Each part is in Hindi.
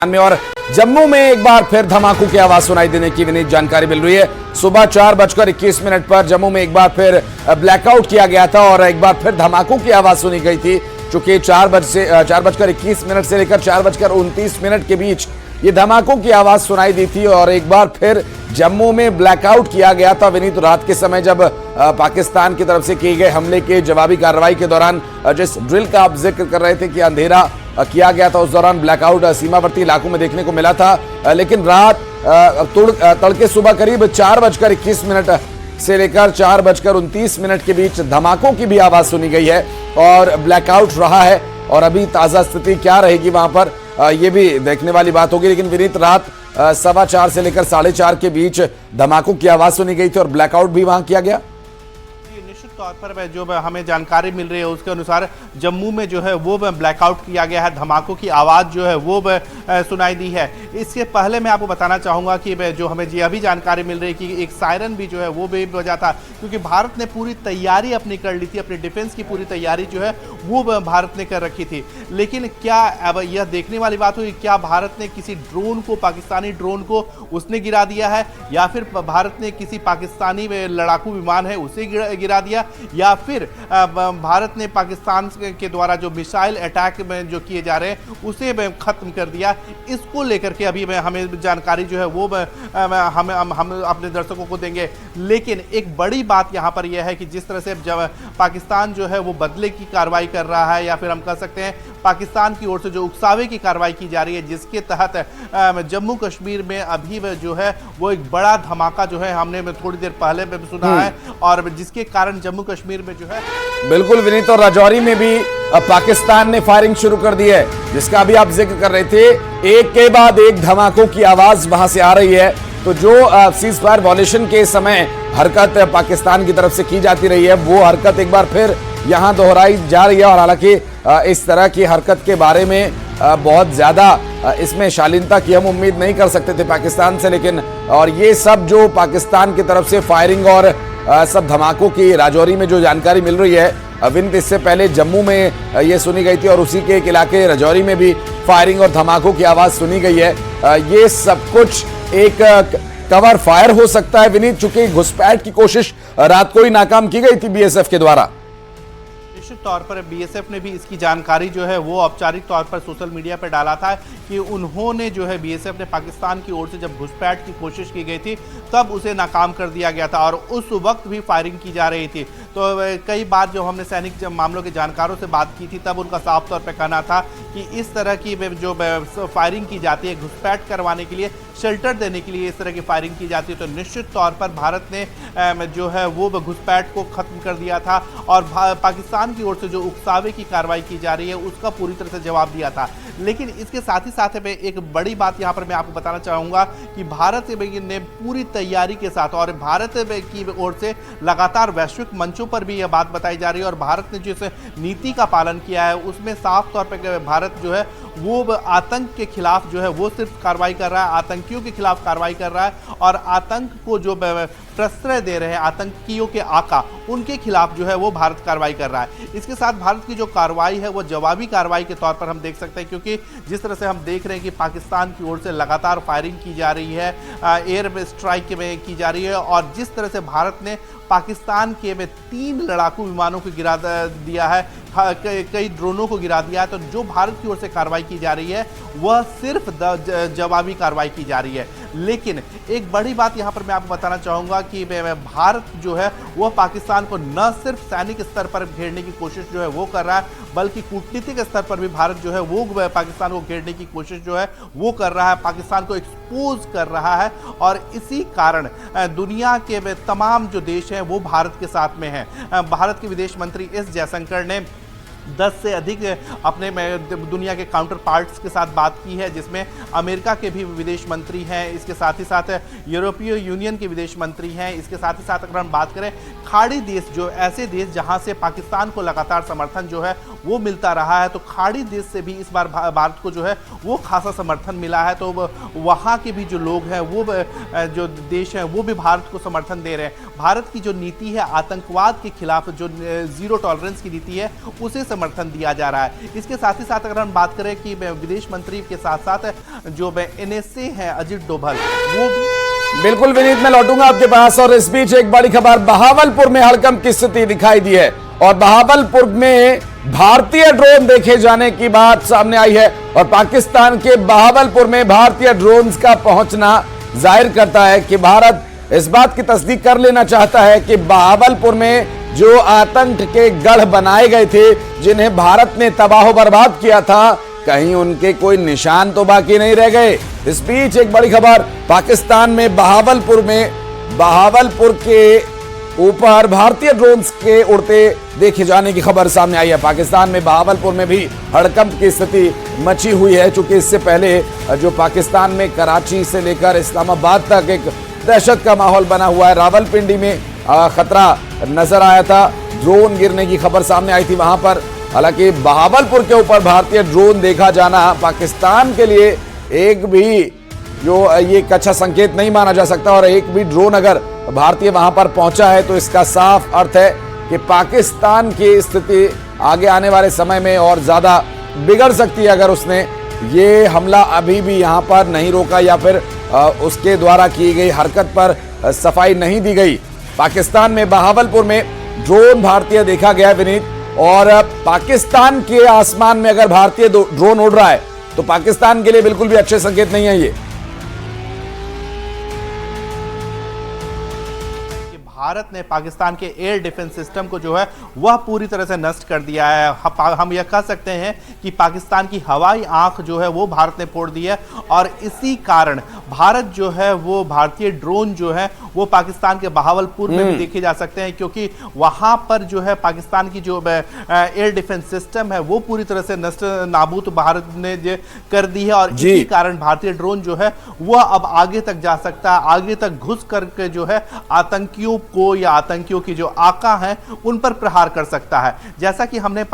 में और जम्मू में एक बार फिर धमाकों की आवाज सुनाई देने की विनीत जानकारी मिल रही है। सुबह 4:21 पर जम्मू में एक बार फिर ब्लैकआउट किया गया था और एक बार फिर धमाकों की आवाज सुनी गई थी। चूंकि 4:21 से लेकर 4:29 के बीच ये धमाकों की आवाज सुनाई दी थी और एक बार फिर जम्मू में ब्लैकआउट किया गया था। विनीत, रात के समय जब पाकिस्तान की तरफ से किए गए हमले के जवाबी कार्रवाई के दौरान जिस ड्रिल का आप जिक्र कर रहे थे कि अंधेरा किया गया था, उस दौरान ब्लैकआउट सीमावर्ती इलाकों में देखने को मिला था। लेकिन रात तड़के सुबह करीब 4:21 से लेकर 4:29 के बीच धमाकों की भी आवाज सुनी गई है और ब्लैकआउट रहा है। और अभी ताजा स्थिति क्या रहेगी वहां पर ये भी देखने वाली बात होगी। लेकिन विनीत, रात 4:15 से लेकर 4:30 के बीच धमाकों की आवाज सुनी गई थी और ब्लैकआउट भी वहां किया गया। निश्चित तौर पर जो हमें जानकारी मिल रही है उसके अनुसार जम्मू में जो है वो ब्लैकआउट किया गया है, धमाकों की आवाज़ जो है वो सुनाई दी है। इसके पहले मैं आपको बताना चाहूँगा कि जो हमें जी अभी जानकारी मिल रही है कि एक सायरन भी जो है वो भी बजा था, क्योंकि भारत ने पूरी तैयारी अपनी कर ली थी, अपनी डिफेंस की पूरी तैयारी जो है वो भारत ने कर रखी थी। लेकिन क्या अब यह देखने वाली बात हुई, क्या भारत ने किसी ड्रोन को, पाकिस्तानी ड्रोन को उसने गिरा दिया है, या फिर भारत ने किसी पाकिस्तानी लड़ाकू विमान है उसे गिरा दिया, या फिर भारत ने पाकिस्तान के द्वारा जो मिसाइल अटैक में जो किए जा रहे हैं उसे खत्म कर दिया। इसको लेकर के अभी हमें जानकारी जो है वो हम अपने दर्शकों को देंगे। लेकिन एक बड़ी बात यहाँ पर यह है कि जिस तरह से जब पाकिस्तान जो है वो बदले की कार्रवाई कर रहा है, या फिर हम कह सकते हैं पाकिस्तान की ओर से जो उकसावे की कार्रवाई की जा रही है, जिसके तहत जम्मू कश्मीर में अभी जो है वो एक बड़ा धमाका जो है हमने थोड़ी देर पहले सुना है, और जिसके कारण जम्मू कश्मीर में जो है बिल्कुल विनीत, और राजौरी में भी पाकिस्तान ने फायरिंग शुरू कर दी है, जिसका भी आप जिक्र कर रहे थे। एक के बाद एक धमाकों की आवाज वहां से आ रही है। तो जो सीज फायर वॉल्यूशन के समय हरकत पाकिस्तान की तरफ से की जाती रही है, वो हरकत एक बार फिर यहां दोहराई जा रही है। और हालांकि इस तरह की हरकत के बारे में बहुत ज्यादा इसमें शालीनता की हम उम्मीद नहीं कर सकते थे पाकिस्तान से, लेकिन और ये सब जो पाकिस्तान की तरफ से फायरिंग और सब धमाकों की राजौरी में जो जानकारी मिल रही है विनीत, इससे पहले जम्मू में ये सुनी गई थी और उसी के एक इलाके राजौरी में भी फायरिंग और धमाकों की आवाज सुनी गई है। ये सब कुछ एक कवर फायर हो सकता है विनीत, चूंकि घुसपैठ की कोशिश रात को ही नाकाम की गई थी बीएसएफ के द्वारा। निश्चित तौर पर बीएसएफ ने भी इसकी जानकारी जो है वो औपचारिक तौर पर सोशल मीडिया पर डाला था कि उन्होंने जो है बीएसएफ ने पाकिस्तान की ओर से जब घुसपैठ की कोशिश की गई थी तब उसे नाकाम कर दिया गया था और उस वक्त भी फायरिंग की जा रही थी। तो कई बार जो हमने सैनिक मामलों के जानकारों से बात की थी तब उनका साफ तौर पर कहना था कि इस तरह की जो फायरिंग की जाती है घुसपैठ करवाने के लिए, शेल्टर देने के लिए इस तरह की फायरिंग की जाती है। तो निश्चित तौर पर भारत ने जो है वो घुसपैठ को खत्म कर दिया था और पाकिस्तान की ओर से जो उकसावे की कार्रवाई की जा रही है उसका पूरी तरह से जवाब दिया था। लेकिन इसके साथ ही साथ में एक बड़ी बात यहाँ पर मैं आपको बताना चाहूँगा कि भारत ने पूरी तैयारी के साथ, और भारत की ओर से लगातार वैश्विक मंचों पर भी यह बात बताई जा रही है, और भारत ने जिस नीति का पालन किया है उसमें साफ तौर पर भारत जो है वो आतंक के खिलाफ जो है वो सिर्फ कार्रवाई कर रहा है, आतंकियों के खिलाफ कार्रवाई कर रहा है, और आतंक को जो प्रश्रय दे रहे हैं आतंकियों के आका, उनके खिलाफ जो है वो भारत कार्रवाई कर रहा है। इसके साथ भारत की जो कार्रवाई है वो जवाबी कार्रवाई के तौर पर हम देख सकते हैं, क्योंकि जिस तरह से हम देख रहे हैं कि पाकिस्तान की ओर से लगातार फायरिंग की जा रही है, एयर स्ट्राइक में की जा रही है, और जिस तरह से भारत ने पाकिस्तान के में 3 लड़ाकू विमानों को गिरा दिया है, कई ड्रोनों को गिरा दिया है। तो जो भारत की ओर से कार्रवाई की जा रही है वह सिर्फ जवाबी कार्रवाई की जा रही है। लेकिन एक बड़ी बात यहाँ पर मैं आपको बताना चाहूँगा कि भारत जो है वह पाकिस्तान को न सिर्फ सैनिक स्तर पर घेरने की कोशिश जो है वो कर रहा है, बल्कि कूटनीतिक स्तर पर भी भारत जो है वो पाकिस्तान को घेरने की कोशिश जो है वो कर रहा है, पाकिस्तान को एक्सपोज कर रहा है। और इसी कारण दुनिया के तमाम जो देश हैं वो भारत के साथ में हैं। भारत के विदेश मंत्री एस जयशंकर ने 10 से अधिक अपने दुनिया के काउंटर पार्ट्स के साथ बात की है, जिसमें अमेरिका के भी विदेश मंत्री हैं, इसके साथ ही साथ यूरोपीय यूनियन के विदेश मंत्री हैं। इसके साथ ही साथ अगर हम बात करें खाड़ी देश, जो ऐसे देश जहां से पाकिस्तान को लगातार समर्थन जो है वो मिलता रहा है। तो खाड़ी देश से भी इस बार भारत को जो है वो खासा समर्थन मिला है। तो वहाँ के भी जो लोग हैं, वो जो देश हैं, वो भी भारत को समर्थन दे रहे हैं। भारत की जो नीति है आतंकवाद के खिलाफ, जो जीरो टॉलरेंस की नीति है, उसे समर्थन दिया जा रहा है। इसके साथ ही साथ अगर हम बात करें कि विदेश मंत्री के साथ साथ जो NSA है अजित डोभाल, वो भी बिल्कुल विनीत, मैं लौटूंगा आपके पास। और इस बीच एक बड़ी खबर, बहावलपुर में हड़कंप की स्थिति दिखाई दी है और बहावलपुर में भारतीय ड्रोन देखे जाने की बात सामने आई है। और पाकिस्तान के बहावलपुर में भारतीय ड्रोन्स का पहुंचना जाहिर करता है कि भारत इस बात की तस्दीक कर लेना चाहता है कि बहावलपुर में जो आतंक के गढ़ बनाए गए थे, जिन्हें भारत ने तबाह बर्बाद किया था, कहीं उनके कोई निशान तो बाकी नहीं रह गए। इस बीच एक बड़ी खबर, पाकिस्तान में बहावलपुर के ऊपर भारतीय ड्रोन्स के उड़ते देखे जाने की खबर सामने आई है। पाकिस्तान में बहावलपुर में भी हड़कंप की स्थिति मची हुई है, चूंकि इससे पहले जो पाकिस्तान में कराची से लेकर इस्लामाबाद तक एक दहशत का माहौल बना हुआ है। रावलपिंडी में खतरा नजर आया था, ड्रोन गिरने की खबर सामने आई थी वहां पर। हालांकि बहावलपुर के ऊपर भारतीय ड्रोन देखा जाना पाकिस्तान के लिए एक भी जो ये एक अच्छा संकेत नहीं माना जा सकता। और एक भी ड्रोन अगर भारतीय वहां पर पहुंचा है तो इसका साफ अर्थ है कि पाकिस्तान की स्थिति आगे आने वाले समय में और ज्यादा बिगड़ सकती है अगर उसने ये हमला अभी भी यहां पर नहीं रोका या फिर उसके द्वारा की गई हरकत पर सफाई नहीं दी गई। पाकिस्तान में बहावलपुर में ड्रोन भारतीय देखा गया विनीत, और पाकिस्तान के आसमान में अगर भारतीय ड्रोन उड़ रहा है तो पाकिस्तान के लिए बिल्कुल भी अच्छे संकेत नहीं है ये। भारत ने पाकिस्तान के एयर डिफेंस सिस्टम को जो है वह पूरी तरह से नष्ट कर दिया है। हम यह कह सकते हैं कि पाकिस्तान की हवाई आंख जो है वो भारत ने फोड़ दी है, और इसी कारण भारत जो है वो भारतीय ड्रोन जो है वो पाकिस्तान के बहावलपुर में भी देखे जा सकते हैं, क्योंकि वहां पर जो है पाकिस्तान की जो एयर डिफेंस सिस्टम है वो पूरी तरह से नष्ट नाबूद भारत ने कर दी है। और इसी कारण भारतीय ड्रोन जो है वह अब आगे तक जा सकता है, आगे तक घुस करके जो है आतंकियों को या आतंकियों की जो आका हैं उन पर प्रहार कर सकता है। जैसा कि हमने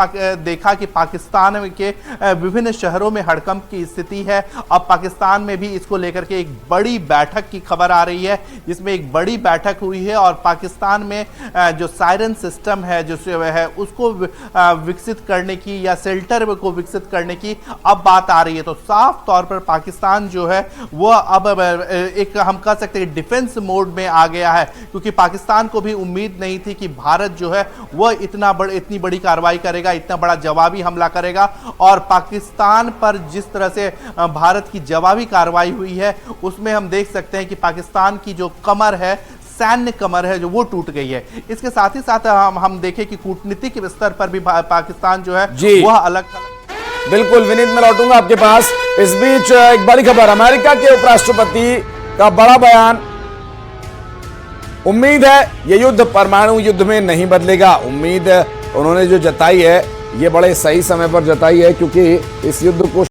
देखा कि पाकिस्तान के विभिन्न शहरों में हड़कंप की स्थिति है। अब पाकिस्तान में भी इसको लेकर के एक बड़ी बैठक की खबर आ रही है, जिसमें एक बड़ी बैठक हुई है और पाकिस्तान में जो सायरन सिस्टम है जो है उसको विकसित करने की या शेल्टर को विकसित करने की अब बात आ रही है। तो साफ तौर पर पाकिस्तान जो है वह अब एक हम कह सकते हैं डिफेंस मोड में आ गया है, क्योंकि पाकिस्तान को भी उम्मीद नहीं थी कि भारत जो है वह इतनी बड़ी कार्रवाई करेगा, इतना बड़ा जवाबी हमला करेगा। और पाकिस्तान पर जिस तरह से भारत की जवाबी कार्रवाई हुई है उसमें हम देख सकते हैं कि पाकिस्तान की जो कमर है, सैन्य कमर है, जो वो टूट गई है। इसके साथ ही साथ हम देखें कि कूटनीतिक स्तर पर भी पाकिस्तान जो है वह अलग थलग। बिल्कुल विनीत, मैं लौटूंगा आपके पास। इस बीच एक बड़ी खबर, अमेरिका के उपराष्ट्रपति का बड़ा बयान। उम्मीद है ये युद्ध परमाणु युद्ध में नहीं बदलेगा। उम्मीद उन्होंने जो जताई है ये बड़े सही समय पर जताई है, क्योंकि इस युद्ध को